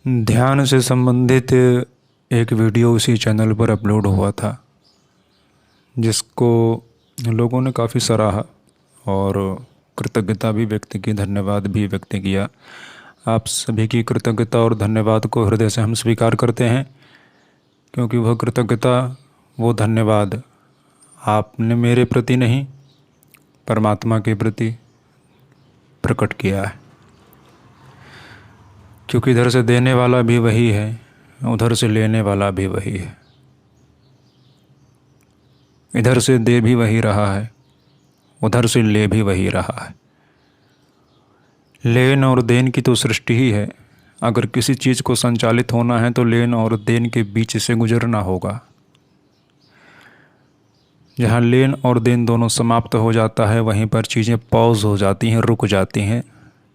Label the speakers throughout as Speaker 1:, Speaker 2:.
Speaker 1: ध्यान से संबंधित एक वीडियो उसी चैनल पर अपलोड हुआ था, जिसको लोगों ने काफ़ी सराहा और कृतज्ञता भी व्यक्त की, धन्यवाद भी व्यक्त किया। आप सभी की कृतज्ञता और धन्यवाद को हृदय से हम स्वीकार करते हैं, क्योंकि वह कृतज्ञता, वो धन्यवाद आपने मेरे प्रति नहीं, परमात्मा के प्रति प्रकट किया है। क्योंकि इधर से देने वाला भी वही है, उधर से लेने वाला भी वही है। इधर से दे भी वही रहा है, उधर से ले भी वही रहा है। लेन और देन की तो सृष्टि ही है। अगर किसी चीज़ को संचालित होना है तो लेन और देन के बीच से गुजरना होगा। जहाँ लेन और देन दोनों समाप्त हो जाता है, वहीं पर चीज़ें पॉज हो जाती हैं, रुक जाती हैं,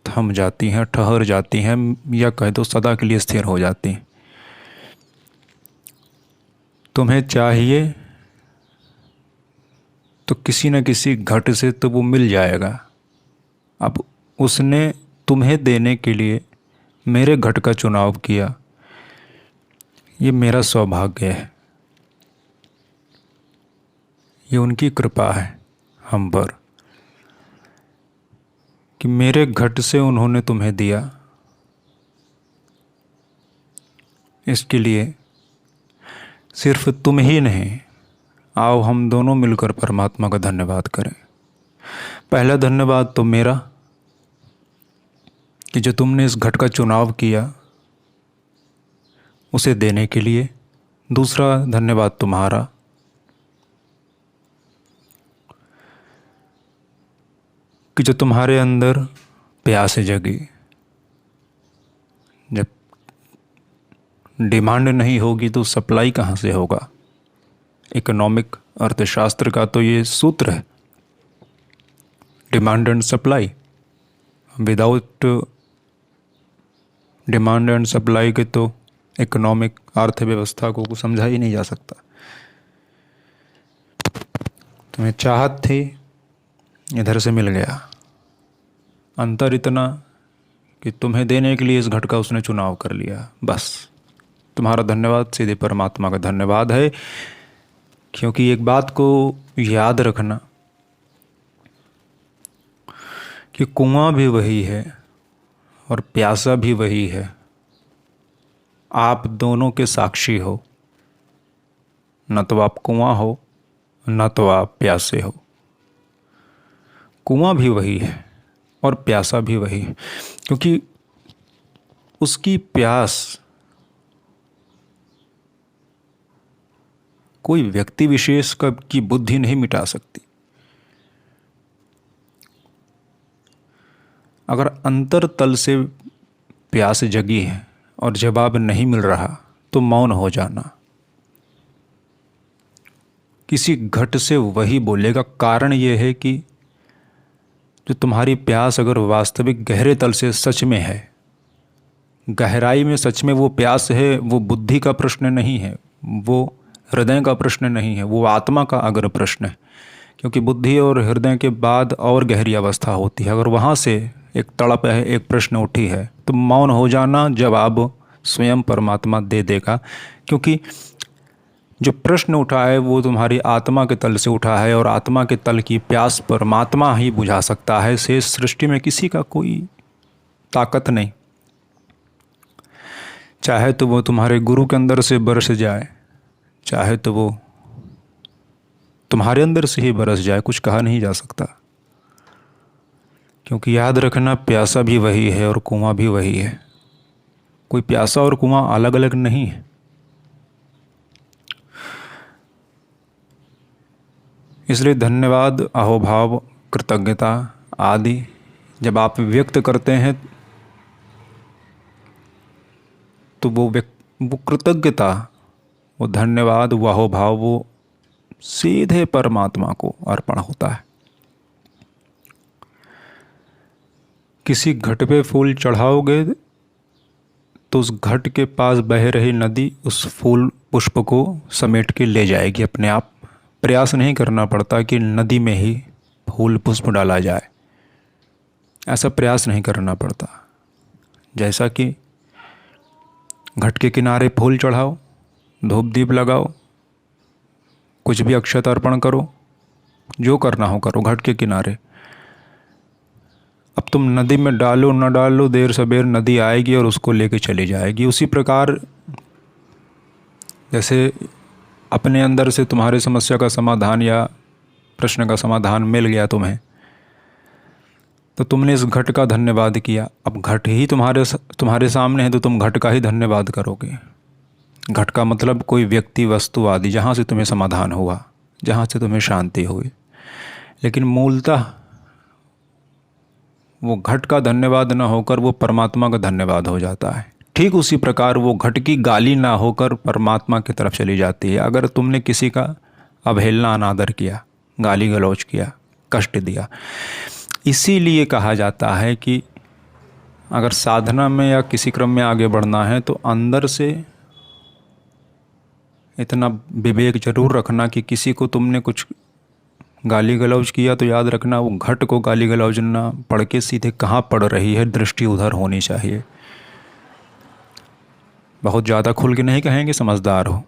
Speaker 1: थम जाती हैं, ठहर जाती हैं, या कह दो सदा के लिए स्थिर हो जाती हैं। तुम्हें चाहिए तो किसी न किसी घट से तो वो मिल जाएगा। अब उसने तुम्हें देने के लिए मेरे घट का चुनाव किया, ये मेरा सौभाग्य है, ये उनकी कृपा है हम पर कि मेरे घट से उन्होंने तुम्हें दिया। इसके लिए सिर्फ तुम ही नहीं, आओ हम दोनों मिलकर परमात्मा का धन्यवाद करें। पहला धन्यवाद तो मेरा कि जो तुमने इस घट का चुनाव किया उसे देने के लिए। दूसरा धन्यवाद तुम्हारा कि जो तुम्हारे अंदर प्यास जगी। जब डिमांड नहीं होगी तो सप्लाई कहाँ से होगा। इकोनॉमिक अर्थशास्त्र का तो ये सूत्र है, demand and supply. Without demand and supply के तो इकोनॉमिक अर्थव्यवस्था को समझा ही नहीं जा सकता। तुम्हें चाहत थी, इधर से मिल गया। अंतर इतना कि तुम्हें देने के लिए इस घट का उसने चुनाव कर लिया। बस तुम्हारा धन्यवाद सीधे परमात्मा का धन्यवाद है। क्योंकि एक बात को याद रखना कि कुआं भी वही है और प्यासा भी वही है। आप दोनों के साक्षी हो, न तो आप कुआं हो, न तो आप प्यासे हो। कुआं भी वही है और प्यासा भी वही है, क्योंकि उसकी प्यास कोई व्यक्ति विशेष की बुद्धि नहीं मिटा सकती। अगर अंतरतल से प्यास जगी है और जवाब नहीं मिल रहा तो मौन हो जाना। किसी घट से वही बोलेगा। कारण यह है कि जो तुम्हारी प्यास अगर वास्तविक गहरे तल से सच में है, गहराई में सच में वो प्यास है, वो बुद्धि का प्रश्न नहीं है, वो हृदय का प्रश्न नहीं है, वो आत्मा का अगर प्रश्न है। क्योंकि बुद्धि और हृदय के बाद और गहरी अवस्था होती है। अगर वहाँ से एक तड़प है, एक प्रश्न उठी है, तो मौन हो जाना, जवाब स्वयं परमात्मा दे देगा। क्योंकि जो प्रश्न उठा है वो तुम्हारी आत्मा के तल से उठा है, और आत्मा के तल की प्यास परमात्मा ही बुझा सकता है। शेष सृष्टि में किसी का कोई ताकत नहीं। चाहे तो वो तुम्हारे गुरु के अंदर से बरस जाए, चाहे तो वो तुम्हारे अंदर से ही बरस जाए, कुछ कहा नहीं जा सकता। क्योंकि याद रखना, प्यासा भी वही है और कुआं भी वही है। कोई प्यासा और कुआं अलग अलग नहीं है। इसलिए धन्यवाद, अहोभाव, कृतज्ञता आदि जब आप व्यक्त करते हैं तो वो कृतज्ञता, वो धन्यवाद, वो अहोभाव, वो सीधे परमात्मा को अर्पण होता है। किसी घट पे फूल चढ़ाओगे तो उस घट के पास बह रही नदी उस फूल पुष्प को समेट के ले जाएगी अपने आप। प्रयास नहीं करना पड़ता कि नदी में ही फूल पुष्प डाला जाए, ऐसा प्रयास नहीं करना पड़ता। जैसा कि घट के किनारे फूल चढ़ाओ, धूप दीप लगाओ, कुछ भी अक्षत अर्पण करो, जो करना हो करो घट के किनारे। अब तुम नदी में डालो न डालो, देर सबेर नदी आएगी और उसको लेके चली जाएगी। उसी प्रकार जैसे अपने अंदर से तुम्हारी समस्या का समाधान या प्रश्न का समाधान मिल गया तुम्हें, तो तुमने इस घट का धन्यवाद किया। अब घट ही तुम्हारे सामने है तो तुम घट का ही धन्यवाद करोगे। घट का मतलब कोई व्यक्ति, वस्तु आदि जहाँ से तुम्हें समाधान हुआ, जहाँ से तुम्हें शांति हुई। लेकिन मूलतः वो घट का धन्यवाद ना होकर वो परमात्मा का धन्यवाद हो जाता है। ठीक उसी प्रकार वो घट की गाली ना होकर परमात्मा की तरफ चली जाती है। अगर तुमने किसी का अवहेलना, अनादर किया, गाली गलौज किया, कष्ट दिया, इसीलिए कहा जाता है कि अगर साधना में या किसी क्रम में आगे बढ़ना है तो अंदर से इतना विवेक जरूर रखना कि किसी को तुमने कुछ गाली गलौज किया तो याद रखना वो घट को गाली गलौज ना पढ़ के सीधे कहाँ पड़ रही है, दृष्टि उधर होनी चाहिए। बहुत ज़्यादा खुल के नहीं कहेंगे, समझदार हो।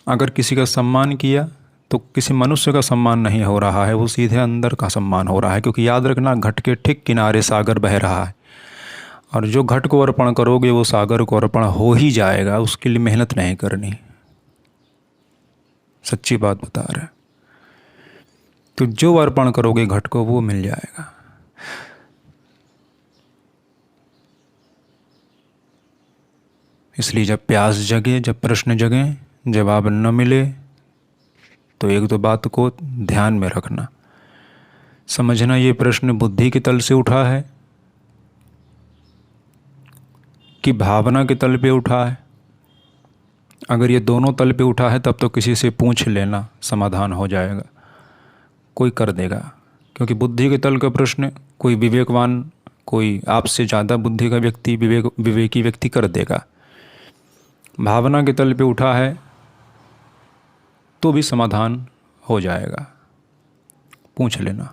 Speaker 1: अगर किसी का सम्मान किया तो किसी मनुष्य का सम्मान नहीं हो रहा है, वो सीधे अंदर का सम्मान हो रहा है। क्योंकि याद रखना घट के ठीक किनारे सागर बह रहा है और जो घट को अर्पण करोगे वो सागर को अर्पण हो ही जाएगा। उसके लिए मेहनत नहीं करनी, सच्ची बात बता रहे। तो जो अर्पण करोगे घट को वो मिल जाएगा। इसलिए जब प्यास जगे, जब प्रश्न जगे, जवाब न मिले तो एक दो बात को ध्यान में रखना, समझना ये प्रश्न बुद्धि के तल से उठा है कि भावना के तल पे उठा है। अगर ये दोनों तल पे उठा है तब तो किसी से पूछ लेना, समाधान हो जाएगा, कोई कर देगा। क्योंकि बुद्धि के तल का प्रश्न कोई विवेकवान, कोई आपसे ज़्यादा बुद्धि का व्यक्ति, विवेकी व्यक्ति कर देगा। भावना के तल पे उठा है तो भी समाधान हो जाएगा, पूछ लेना।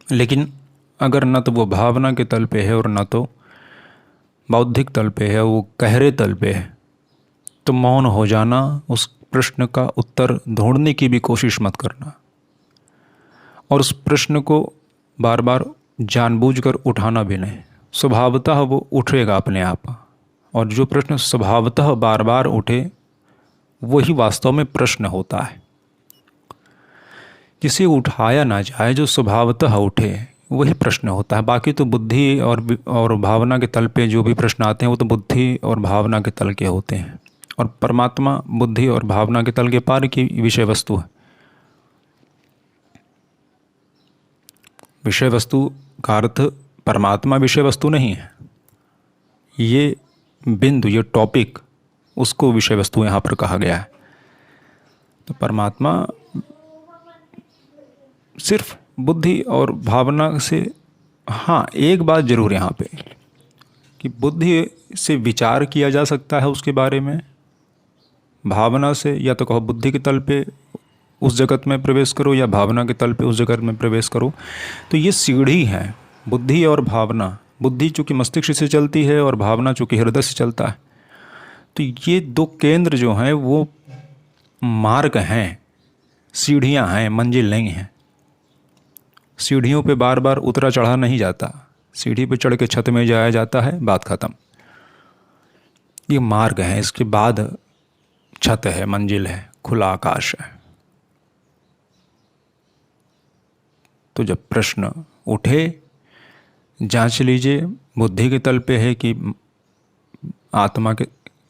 Speaker 1: लेकिन अगर न तो वो भावना के तल पे है और न तो बौद्धिक तल पे है, वो गहरे तल पे है, तो मौन हो जाना, उस प्रश्न का उत्तर ढूंढने की भी कोशिश मत करना। और उस प्रश्न को बार बार जानबूझकर उठाना भी नहीं। स्वभावतः वो उठेगा अपने आप। और जो प्रश्न स्वभावतः बार बार उठे वही वास्तव में प्रश्न होता है। जिसे उठाया ना जाए, जो स्वभावतः उठे, वही प्रश्न होता है। बाकी तो बुद्धि और भावना के तल पे जो भी प्रश्न आते हैं वो तो बुद्धि और भावना के तल के होते हैं। और परमात्मा बुद्धि और भावना के तल के पार की विषय वस्तु है। विषय वस्तु का अर्थ परमात्मा विषय वस्तु नहीं है। ये बिंदु, ये टॉपिक, उसको विषय वस्तु यहाँ पर कहा गया है। तो परमात्मा सिर्फ बुद्धि और भावना से, हाँ एक बात जरूर यहाँ पे कि बुद्धि से विचार किया जा सकता है उसके बारे में, भावना से या तो कहो बुद्धि के तल पे उस जगत में प्रवेश करो या भावना के तल पे उस जगत में प्रवेश करो। तो ये सीढ़ी है, बुद्धि और भावना। बुद्धि चूँकि मस्तिष्क से चलती है और भावना चूँकि हृदय से चलता है। तो ये दो केंद्र जो हैं वो मार्ग हैं, सीढ़ियाँ हैं, मंजिल नहीं हैं। सीढ़ियों पे बार बार उतरा चढ़ा नहीं जाता। सीढ़ी पे चढ़ के छत में जाया जाता है, बात ख़त्म। ये मार्ग है, इसके बाद छत है, मंजिल है, खुला आकाश है। तो जब प्रश्न उठे, जांच लीजिए बुद्धि के तल पे है कि आत्मा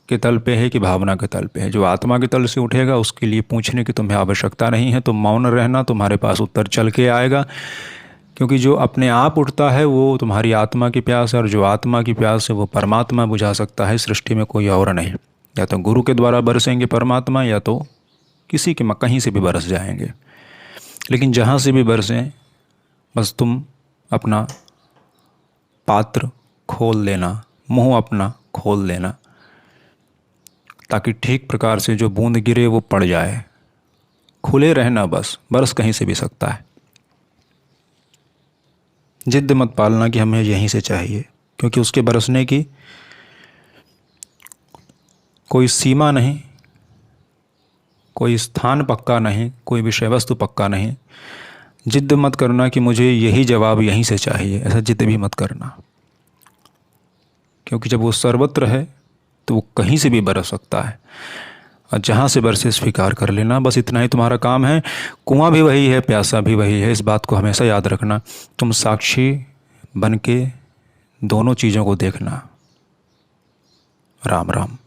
Speaker 1: के तल पे है कि भावना के तल पे है। जो आत्मा के तल से उठेगा उसके लिए पूछने की तुम्हें आवश्यकता नहीं है। तो मौन रहना, तुम्हारे पास उत्तर चल के आएगा। क्योंकि जो अपने आप उठता है वो तुम्हारी आत्मा की प्यास है, और जो आत्मा की प्यास है वो परमात्मा बुझा सकता है, सृष्टि में कोई और नहीं। या तो गुरु के द्वारा बरसेंगे परमात्मा, या तो किसी के कहीं से भी बरस जाएंगे। लेकिन जहाँ से भी बरसें, बस तुम अपना पात्र खोल लेना, मुंह अपना खोल लेना, ताकि ठीक प्रकार से जो बूंद गिरे वो पड़ जाए। खुले रहना, बस बरस कहीं से भी सकता है। जिद मत पालना कि हमें यहीं से चाहिए। क्योंकि उसके बरसने की कोई सीमा नहीं, कोई स्थान पक्का नहीं, कोई विषय वस्तु पक्का नहीं। जिद मत करना कि मुझे यही जवाब यहीं से चाहिए, ऐसा जिद भी मत करना, क्योंकि जब वो सर्वत्र है तो वो कहीं से भी बरस सकता है, और जहाँ से बरसे स्वीकार कर लेना। बस इतना ही तुम्हारा काम है। कुआं भी वही है, प्यासा भी वही है, इस बात को हमेशा याद रखना। तुम साक्षी बन के दोनों चीज़ों को देखना। राम राम।